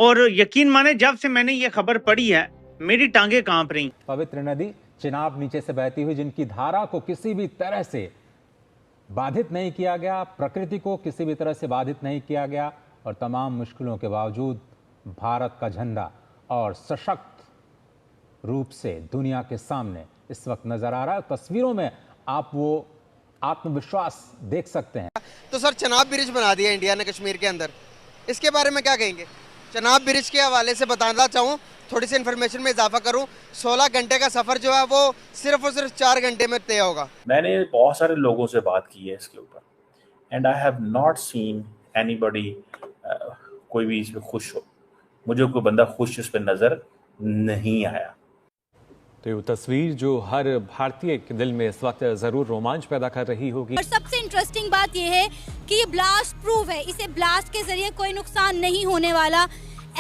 और यकीन माने जब से मैंने ये खबर पढ़ी है मेरी टांगे कांप रही। पवित्र नदी चिनाब नीचे से बहती हुई, जिनकी धारा को किसी भी तरह से बाधित नहीं किया गया, प्रकृति को किसी भी तरह से बाधित नहीं किया गया, और तमाम मुश्किलों के बावजूद भारत का झंडा और सशक्त रूप से दुनिया के सामने इस वक्त नजर आ रहा है। तस्वीरों में आप वो आत्मविश्वास देख सकते हैं। तो सर, चिनाब ब्रिज बना दिया इंडिया ने कश्मीर के अंदर, इसके बारे में क्या कहेंगे? चिनाब ब्रिज के हवाले से बताना चाहूँ, थोड़ी सी इन्फॉर्मेशन में इजाफा करूँ, 16 घंटे का सफ़र जो है वो सिर्फ और सिर्फ 4 घंटे में तय होगा। मैंने बहुत सारे लोगों से बात की है इसके ऊपर and I have not seen anybody कोई भी इसमें खुश हो। मुझे कोई बंदा खुश इस पर नज़र नहीं आया। तो ये तस्वीर जो हर भारतीय के दिल में इस वक्त जरूर रोमांच पैदा कर रही होगी। और सबसे इंटरेस्टिंग बात यह है कि ये ब्लास्ट प्रूफ है, इसे ब्लास्ट के जरिए कोई नुकसान नहीं होने वाला।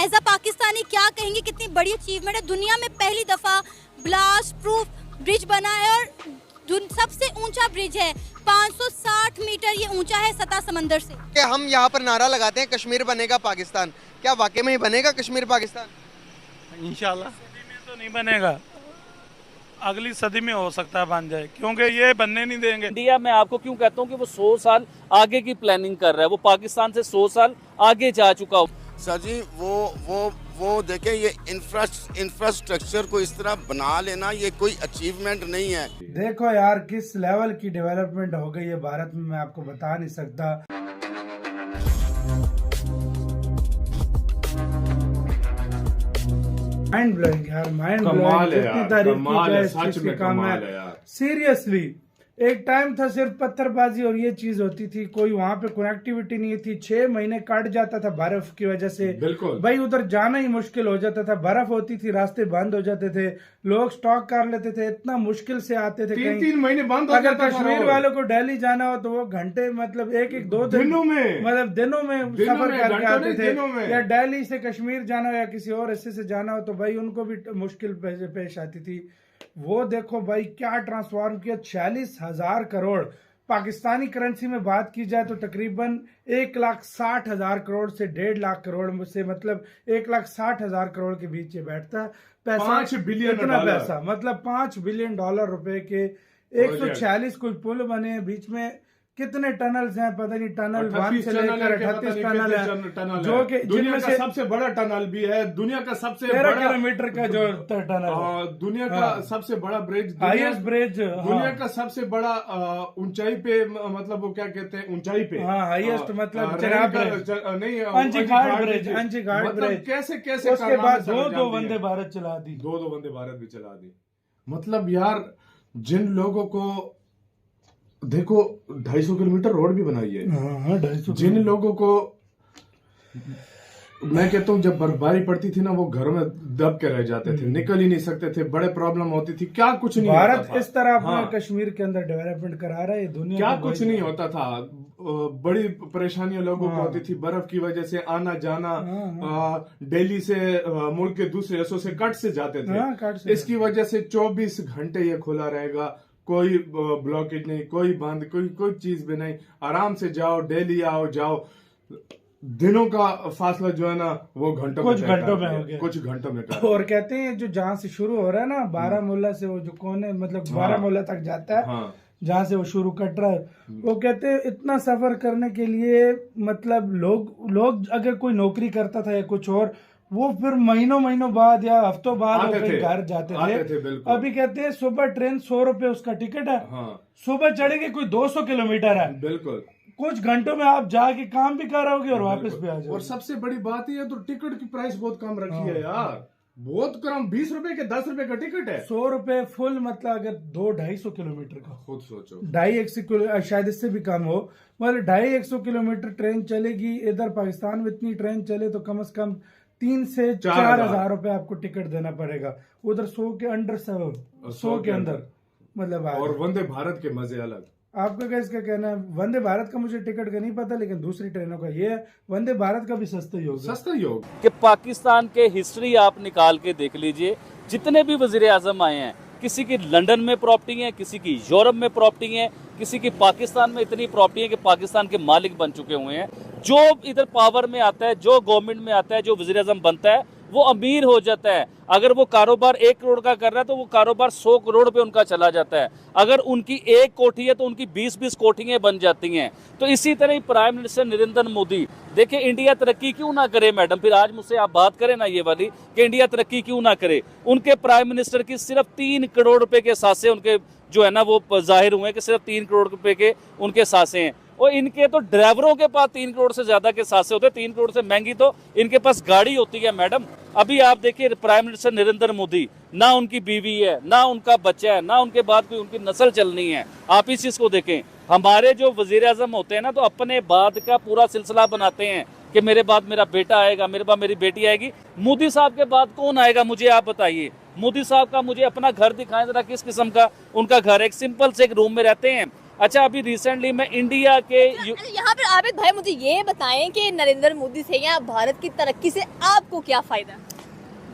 एज अ पाकिस्तानी क्या कहेंगे, कितनी बड़ी अचीवमेंट है। दुनिया में पहली दफा ब्लास्ट प्रूफ ब्रिज बना है और सबसे ऊंचा ब्रिज है, 560 मीटर ये ऊंचा है सतह समंदर से। कि हम यहाँ पर नारा लगाते हैं कश्मीर बनेगा पाकिस्तान, क्या वाकई में ही बनेगा कश्मीर पाकिस्तान? इंशाल्लाह। सदी में तो नहीं बनेगा, अगली सदी में हो सकता है बन जाए, क्योंकि ये बनने नहीं देंगे। इंडिया मैं आपको क्यों कहता हूँ कि वो 100 साल आगे की प्लानिंग कर रहा है, वो पाकिस्तान से 100 साल आगे जा चुका हो। सर जी, वो देखें, ये इंफ्रास्ट्रक्चर को इस तरह बना लेना ये कोई अचीवमेंट नहीं है। देखो यार किस लेवल की डेवलपमेंट हो गई है भारत में, मैं आपको बता नहीं सकता। माइंड ब्लोइंग यार, माइंड ब्लोइंग। जितनी तारीफ की जाए इस चीज के काम है। सीरियसली एक टाइम था सिर्फ पत्थरबाजी और ये चीज होती थी, कोई वहाँ पे कनेक्टिविटी नहीं थी। 6 महीने कट जाता था बर्फ की वजह से, भाई उधर जाना ही मुश्किल हो जाता था। बर्फ होती थी, रास्ते बंद हो जाते थे, लोग स्टॉक कर लेते थे, इतना मुश्किल से आते थे। 3 महीने बंद हो अगर कश्मीर वालों को दिल्ली जाना हो तो वो घंटे, मतलब 1-2 दिनों में, मतलब दिनों में सफर करके आते थे। या दिल्ली से कश्मीर जाना हो या किसी और हिस्से से जाना हो तो भाई उनको भी मुश्किल पेश आती थी। वो देखो भाई क्या ट्रांसफॉर्म किया, 46,000 करोड़। पाकिस्तानी करेंसी में बात की जाए तो तकरीबन 1,60,000 करोड़ से 1.5 लाख करोड़ से, मतलब 1,60,000 करोड़ के बीच ये बैठता है पैसा। 5 बिलियन इतना पैसा, मतलब $5 बिलियन रुपए के 146 कोई पुल बने हैं बीच में। कितने टनल्स हैं पता नहीं, टनल 1 से लेकर 38 टनल है, जो कि दुनिया का सबसे बड़ा टनल भी है, दुनिया का सबसे 13 किलोमीटर का जो टनल है, दुनिया का सबसे बड़ा ब्रिज, हाईएस्ट ब्रिज, दुनिया का सबसे बड़ा ऊंचाई पे, मतलब वो क्या कहते हैं ऊंचाई पे, हाईएस्ट, मतलब चिनाब नहीं, अंजीघाट ब्रिज, अंजीघाट ब्रिज। कैसे उसके बाद दो वंदे भारत चला दी, दो वंदे भारत भी चला दी। मतलब यार जिन लोगों को देखो 250 किलोमीटर रोड भी बनाई है। 250। जिन लोगों को मैं कहता हूँ जब बर्फबारी पड़ती थी ना, वो घरों में दब के रह जाते थे, निकल ही नहीं सकते थे, बड़े प्रॉब्लम होती थी। क्या कुछ नहीं भारत इस तरह अपना कश्मीर के अंदर डेवलपमेंट करा रहा है, दुनिया क्या कुछ नहीं होता था। बड़ी परेशानियां लोगों को होती थी बर्फ की वजह से, आना जाना। दिल्ली से मुल्क के दूसरे हिस्सों से कट से जाते थे, इसकी वजह से 24 घंटे ये खुला रहेगा, कोई ब्लॉकेज नहीं, कोई बंद, कोई चीज भी नहीं। आराम से जाओ, दिल्ली आओ जाओ। दिनों का फासला जो है ना वो कुछ घंटों में हो गया, कुछ घंटों में। और कहते हैं जो जहाँ से शुरू हो रहा है ना, बारामूला से, वो जो कोने मतलब बारामूला तक जाता है, जहाँ से वो शुरू कट रहा है, वो कहते हैं इतना सफर करने के लिए, मतलब लोग अगर कोई नौकरी करता था या कुछ और, वो फिर महीनों बाद या हफ्तों बाद घर जाते थे। अभी कहते हैं सुबह ट्रेन 100 रुपए उसका टिकट है, सुबह चढ़ेंगे कोई 200 किलोमीटर है, बिल्कुल कुछ घंटों में आप जाके काम भी कर आओगे और वापस भी आ जाओगे। और सबसे बड़ी बात ये है तो टिकट की प्राइस बहुत कम रखी है यार, बहुत कम, 20 रुपए के 10 रुपए का टिकट है। 100 रुपए फुल, मतलब अगर 200-250 किलोमीटर का, खुद सोचो, 250 शायद इससे भी कम हो, मतलब 250 किलोमीटर ट्रेन चलेगी। इधर पाकिस्तान में इतनी ट्रेन चले तो कम से कम 3 से 4,000 रुपए आपको टिकट देना पड़ेगा। उधर 100 के अंडर, 100 के अंदर, मतलब। और वंदे भारत के मजे अलग। आपका क्या इसका कहना है? वंदे भारत का मुझे टिकट का नहीं पता, लेकिन दूसरी ट्रेनों का ये है, वंदे भारत का भी सस्ता ही होगा। कि पाकिस्तान के हिस्ट्री आप निकाल के देख लीजिए, जितने भी वजीर आजम आए हैं, किसी की लंदन में प्रॉपर्टी है, किसी की यूरोप में प्रॉपर्टी है, किसी की पाकिस्तान में इतनी प्रॉपर्टी है कि पाकिस्तान के मालिक बन चुके हुए हैं। जो इधर पावर में आता है, जो गवर्नमेंट में आता है, जो वज़ीर आज़म बनता है, वो अमीर हो जाता है। अगर वो कारोबार 1 करोड़ का कर रहा है तो वो कारोबार 100 करोड़ पे उनका चला जाता है। अगर उनकी 1 कोठी है तो उनकी 20-20 कोठियाँ बन जाती हैं। तो इसी तरह ही प्राइम मिनिस्टर नरेंद्र मोदी, देखिए इंडिया तरक्की क्यों ना करे मैडम, फिर आज मुझसे आप बात करें ना ये वाली कि इंडिया तरक्की क्यों ना करे। उनके प्राइम मिनिस्टर की सिर्फ 3 करोड़ रुपए के सासे उनके जो है ना वो जाहिर हुए कि सिर्फ 3 करोड़ रुपए के उनके सासे हैं। और इनके तो ड्राइवरों के पास 3 करोड़ से ज्यादा के सासे होते हैं। 3 करोड़ से महंगी तो इनके पास गाड़ी होती है मैडम। अभी आप देखिए प्राइम मिनिस्टर नरेंद्र मोदी, ना उनकी बीवी है, ना उनका बच्चा है, ना उनके बाद कोई उनकी नस्ल चलनी है। आप इस चीज को देखें। हमारे जो वजीर आजम होते हैं ना तो अपने बाद का पूरा सिलसिला बनाते हैं कि मेरे बाद मेरा बेटा आएगा, मेरे बाद मेरी बेटी आएगी। मोदी साहब के बाद कौन आएगा मुझे आप बताइए। मोदी साहब का मुझे अपना घर दिखाएं जरा, किस किस्म का उनका घर है। एक सिंपल से एक रूम में रहते हैं। अच्छा, अभी रिसेंटली मैं इंडिया के यहाँ पे आबिद भाई मुझे ये बताएं कि नरेंद्र मोदी से या भारत की तरक्की से आपको क्या फायदा?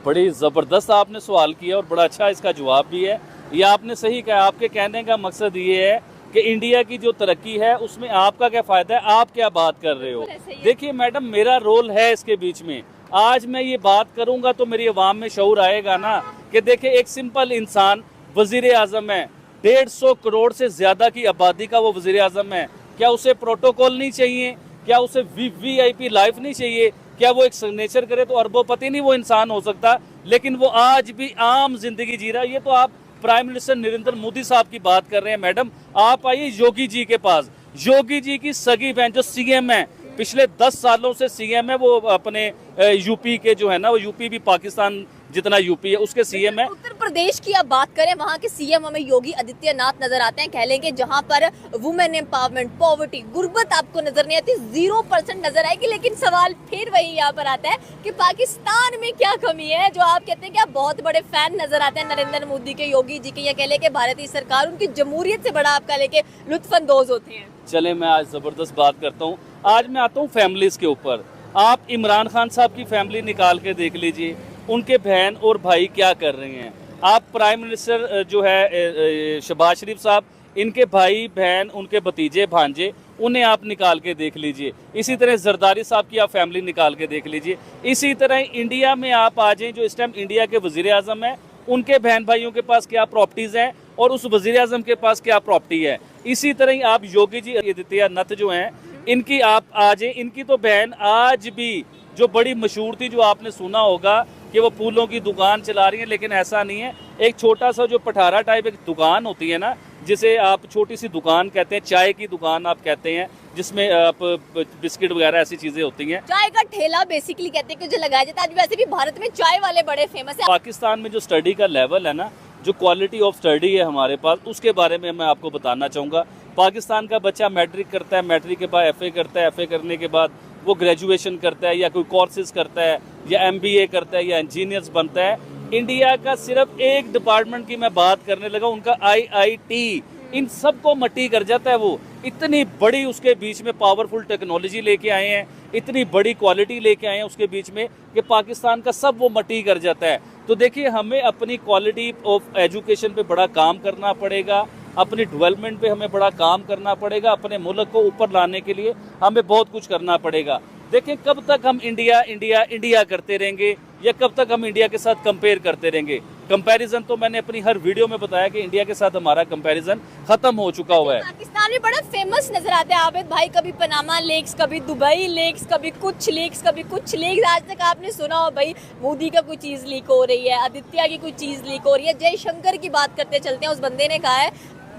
बड़ी ज़बरदस्त आपने सवाल किया और बड़ा अच्छा इसका जवाब भी है। ये आपने सही कहा। आपके कहने का मकसद ये है कि इंडिया की जो तरक्की है उसमें आपका क्या फ़ायदा है, आप क्या बात कर रहे हो। देखिए मैडम, मेरा रोल है इसके बीच में। आज मैं ये बात करूँगा तो मेरी आवाम में शऊर आएगा ना कि देखिए एक सिंपल इंसान वज़ीर आज़म है, 150 करोड़ से ज़्यादा की आबादी का वो वज़ीर आज़म है। क्या उसे प्रोटोकॉल नहीं चाहिए? क्या उसे VIP लाइफ नहीं चाहिए? क्या वो एक सिग्नेचर करे तो अरबोपति नहीं वो इंसान हो सकता? लेकिन वो आज भी आम जिंदगी जी रहा है। ये तो आप प्राइम मिनिस्टर नरेंद्र मोदी साहब की बात कर रहे हैं मैडम। आप आइए योगी जी के पास। योगी जी की सगी बहन जो CM है, पिछले 10 सालों से CM है, वो अपने यूपी के जो है ना, वो यूपी भी पाकिस्तान जितना यूपी है उसके CM है। उत्तर प्रदेश की आप बात करें, वहाँ के CM हमें योगी आदित्यनाथ नजर आते हैं। कह लेंगे जहाँ पर वुमेन एम्पावरमेंट, पॉवर्टी, गुर्बत आपको नजर नहीं आती, 0% नजर आएगी। लेकिन सवाल फिर वही यहाँ पर आता है कि पाकिस्तान में क्या कमी है जो आप कहते हैं कि आप बहुत बड़े फैन नजर आते हैं नरेंद्र मोदी के, योगी जी के, या कह लें भारतीय सरकार उनकी जमहूरियत से बड़ा आपका लेके लुत्फानंदोज होते हैं। चले मैं आज जबरदस्त बात करता हूँ। आज मैं आता हूँ फैमिलीज के ऊपर। आप इमरान खान साहब की फैमिली निकाल के देख लीजिए, उनके बहन और भाई क्या कर रहे हैं। आप प्राइम मिनिस्टर जो है शहबाज शरीफ साहब, इनके भाई बहन, उनके भतीजे भांजे, उन्हें आप निकाल के देख लीजिए। इसी तरह जरदारी साहब की आप फैमिली निकाल के देख लीजिए। इसी तरह इंडिया में आप आ जाएं, जो इस टाइम इंडिया के वजीर आजम है, उनके बहन भाइयों के पास क्या प्रॉपर्टीज़ हैं और उस वजीर आजम के पास क्या प्रॉपर्टी है। इसी तरह आप योगी जी आदित्यनाथ जो हैं, इनकी आप आ जाएं। इनकी तो बहन आज भी जो बड़ी मशहूर थी, जो आपने सुना होगा कि वो फूलों की दुकान चला रही है, लेकिन ऐसा नहीं है। एक छोटा सा जो पठारा टाइप एक दुकान होती है ना, जिसे आप छोटी सी दुकान कहते हैं, चाय की दुकान आप कहते हैं, जिसमें आप बिस्किट वगैरह ऐसी चीजें होती हैं। चाय का ठेला बेसिकली कहते हैं कि जो लगाया जाता है। आज वैसे भी भारत में चाय वाले बड़े फेमस है। पाकिस्तान में जो स्टडी का लेवल है ना, जो क्वालिटी ऑफ स्टडी है हमारे पास, उसके बारे में मैं आपको बताना चाहूँगा। पाकिस्तान का बच्चा मैट्रिक करता है, मैट्रिक के बाद FA करता है, FA करने के बाद वो ग्रेजुएशन करता है या कोई कोर्सेज करता है या MBA करता है या इंजीनियर्स बनता है। इंडिया का सिर्फ एक डिपार्टमेंट की मैं बात करने लगा, उनका IIT, इन सब को मट्टी कर जाता है। वो इतनी बड़ी उसके बीच में पावरफुल टेक्नोलॉजी लेके आए हैं, इतनी बड़ी क्वालिटी लेके आए हैं उसके बीच में कि पाकिस्तान का सब वो मट्टी कर जाता है। तो देखिए, हमें अपनी क्वालिटी ऑफ एजुकेशन पे बड़ा काम करना पड़ेगा, अपनी डेवलपमेंट पे हमें बड़ा काम करना पड़ेगा, अपने मुल्क को ऊपर लाने के लिए हमें बहुत कुछ करना पड़ेगा। देखें, कब तक हम इंडिया इंडिया इंडिया करते रहेंगे या कब तक हम इंडिया के साथ कंपेयर करते रहेंगे। कंपैरिजन तो मैंने अपनी हर वीडियो में बताया कि इंडिया के साथ हमारा कंपैरिजन खत्म हो चुका हुआ है। पाकिस्तान में बड़ा फेमस नजर आता है आबिद भाई, कभी पनामा लेक्स, कभी दुबई लेक्स, कभी कुछ लेक्स, कभी कुछ लेक्स। आज तक आपने सुना हो भाई मोदी का कोई चीज लीक हो रही है, आदित्य की कोई चीज लीक हो रही है। जयशंकर की बात करते चलते हैं, उस बंदे ने कहा है,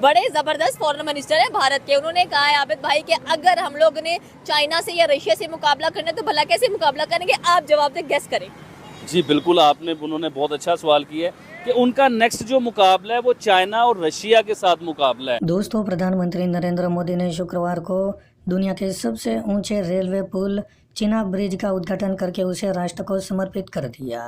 बड़े जबरदस्त फॉरेन मिनिस्टर है भारत के, उन्होंने कहा है आबिद भाई कि अगर हम लोग ने चाइना से या रशिया से मुकाबला करना है तो भला कैसे मुकाबला करेंगे। आप जवाब दे, गेस करें। जी बिल्कुल, उन्होंने बहुत अच्छा सवाल किया है कि उनका नेक्स्ट जो मुकाबला है वो चाइना और रशिया के साथ मुकाबला है। दोस्तों, प्रधानमंत्री नरेंद्र मोदी ने शुक्रवार को दुनिया के सबसे ऊंचे रेलवे पुल चिनाब ब्रिज का उद्घाटन करके उसे राष्ट्र को समर्पित कर दिया।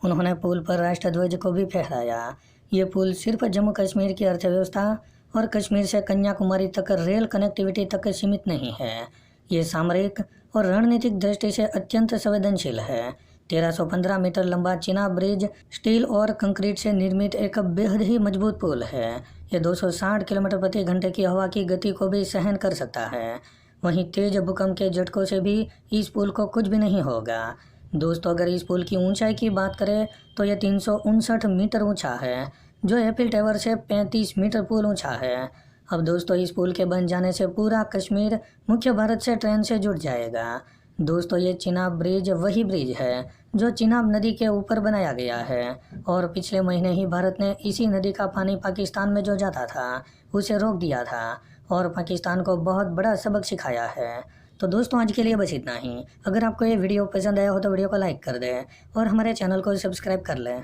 उन्होंने पुल पर राष्ट्रध्वज को भी फहराया। ये पुल सिर्फ जम्मू कश्मीर की अर्थव्यवस्था और कश्मीर से कन्याकुमारी तक रेल कनेक्टिविटी तक सीमित नहीं है। ये सामरिक और रणनीतिक दृष्टि से अत्यंत संवेदनशील है। 1315 मीटर लंबा चिनाब ब्रिज स्टील और कंक्रीट से निर्मित एक बेहद ही मजबूत पुल है। ये 260 किलोमीटर प्रति घंटे की हवा की गति को भी सहन कर सकता है। वहीं तेज भूकंप के झटकों से भी इस पुल को कुछ भी नहीं होगा। दोस्तों, अगर इस पुल की ऊंचाई की बात करें तो यह 359 मीटर ऊंचा है, जो एफिल टावर से 35 मीटर पुल ऊंचा है। अब दोस्तों, इस पुल के बन जाने से पूरा कश्मीर मुख्य भारत से ट्रेन से जुड़ जाएगा। दोस्तों, ये चिनाब ब्रिज वही ब्रिज है जो चिनाब नदी के ऊपर बनाया गया है और पिछले महीने ही भारत ने इसी नदी का पानी पाकिस्तान में जो जाता था उसे रोक दिया था और पाकिस्तान को बहुत बड़ा सबक सिखाया है। तो दोस्तों, आज के लिए बस इतना ही। अगर आपको ये वीडियो पसंद आया हो तो वीडियो को लाइक कर दें और हमारे चैनल को सब्सक्राइब कर लें।